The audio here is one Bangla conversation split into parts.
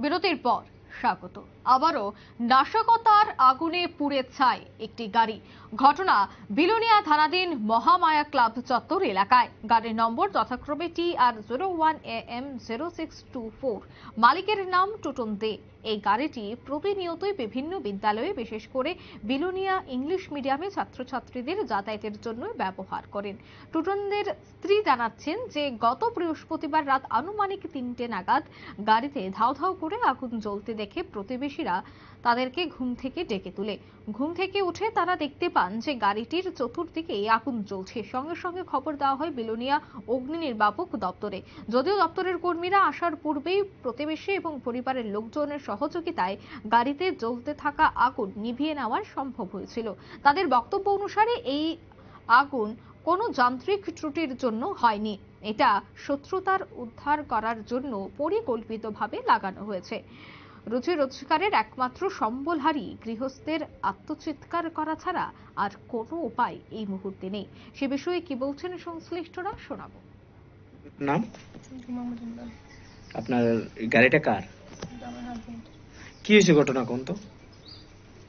বিরতির পর স্বাগত। আবারও নাশকতার আগুনে পুড়ে ছাই একটি গাড়ি। ঘটনা বিলোনিয়া থানাধীন মহামায়া ক্লাব চত্বর এলাকায়। গাড়ির নম্বর যথাক্রমে TR01AM0624। মালিকের নাম টুটন দে। এই গাড়িটি প্রতিনিয়তই বিভিন্ন বিদ্যালয়ে, বিশেষ করে বিলোনিয়া ইংলিশ মিডিয়ামে ছাত্রছাত্রীদের যাতায়াতের জন্য ব্যবহার করেন। টুটনদের স্ত্রী জানাচ্ছেন যে গত বৃহস্পতিবার রাত আনুমানিক 3টে নাগাদ গাড়িতে ধাও ধাও করে আগুন জ্বলতে দেখে প্রতিবেশীরা তাদেরকে ঘুম থেকে ডেকে তুলে। ঘুম থেকে উঠে তারা দেখতে পান যে গাড়িটির চতুর্দিকে আগুন জ্বলছে। সঙ্গে সঙ্গে খবর দেওয়া হয় বিলোনিয়া অগ্নি নির্বাপক দপ্তরে। যদিও দপ্তরের কর্মীরা আসার পূর্বেই প্রতিবেশী এবং পরিবারের লোকজনের সহযোগিতায় গাড়িতে জ্বলতে থাকা আগুন নিভিয়ে নেওয়া সম্ভব হয়েছিল। তাদের বক্তব্য অনুসারে এই আগুন কোনো যান্ত্রিক ত্রুটির জন্য হয়নি, এটা শত্রুতার উদ্ধার করার জন্য পরিকল্পিতভাবে লাগানো হয়েছে। রুজি রোজগারের একমাত্র সম্বলহারী গৃহস্থের আত্মচিৎকার করা ছাড়া আর কোনো উপায় এই মুহূর্তে নেই। সে বিষয়ে কি বলছেন সংশ্লিষ্টরা শোনাবো। নাম? আপনার গাড়িটা কার? কি হয়েছে ঘটনা কোন তো?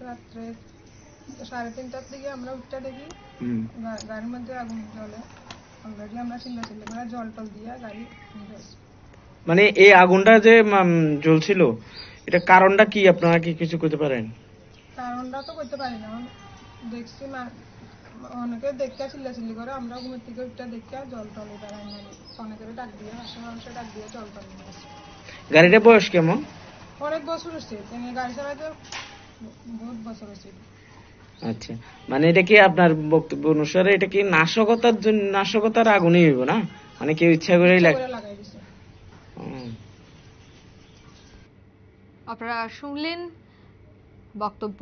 রাত্রে 3:30টার দিকে আমরা উঠতে দেখি গাড়ির মধ্যে আগুন জ্বলে। অলরেডি আমরা চিল্লাচিল্লি করে জল টল দিয়ে গাড়ি মানে এই আগুনটা যে জ্বলছিল, এটা কারণটা কি আপনারা কি কিছু করতে পারেন? কারণটা তো করতে পারি না, দেখছি অনেকে দেখে চিল্লাচিল্লি করে, আমরা ঘুমের থেকে উঠতে দেখে জল টল এবার অনেকের ডাক দিয়ে মানুষের ডাক দিয়ে জল টল নিয়ে আসে। গাড়িটার বয়স কেমন? অনেক বছর হচ্ছে, গাড়ি চালাতে বহুত বছর হচ্ছে। আচ্ছা, মানে এটা কি আপনার বক্তব্য অনুসারে এটা কি নাশকতার আগুনই হইব না? মানে কেউ ইচ্ছা করেই লাগাই দিছে। আপনারা শুনলেন বক্তব্য।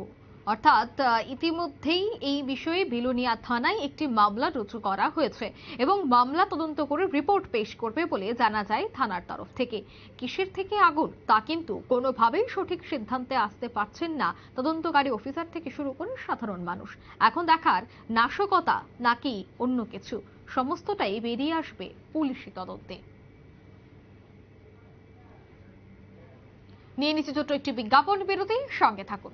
অর্থাৎ ইতিমধ্যেই এই বিষয়ে বিলোনিয়া থানায় একটি মামলা রুজু করা হয়েছে এবং মামলা তদন্ত করে রিপোর্ট পেশ করবে বলে জানা যায় থানার তরফ থেকে। কিসের থেকে আগুন তা কিন্তু কোনোভাবেই সঠিক সিদ্ধান্তে আসতে পারছেন না তদন্তকারী অফিসার থেকে শুরু করে সাধারণ মানুষ। এখন দেখার নাশকতা নাকি অন্য কিছু, সমস্তটাই বেরিয়ে আসবে পুলিশি তদন্তে। নিয়ে নিচ্ছে ছোট্ট একটি বিজ্ঞাপন বিরতি, সঙ্গে থাকুন।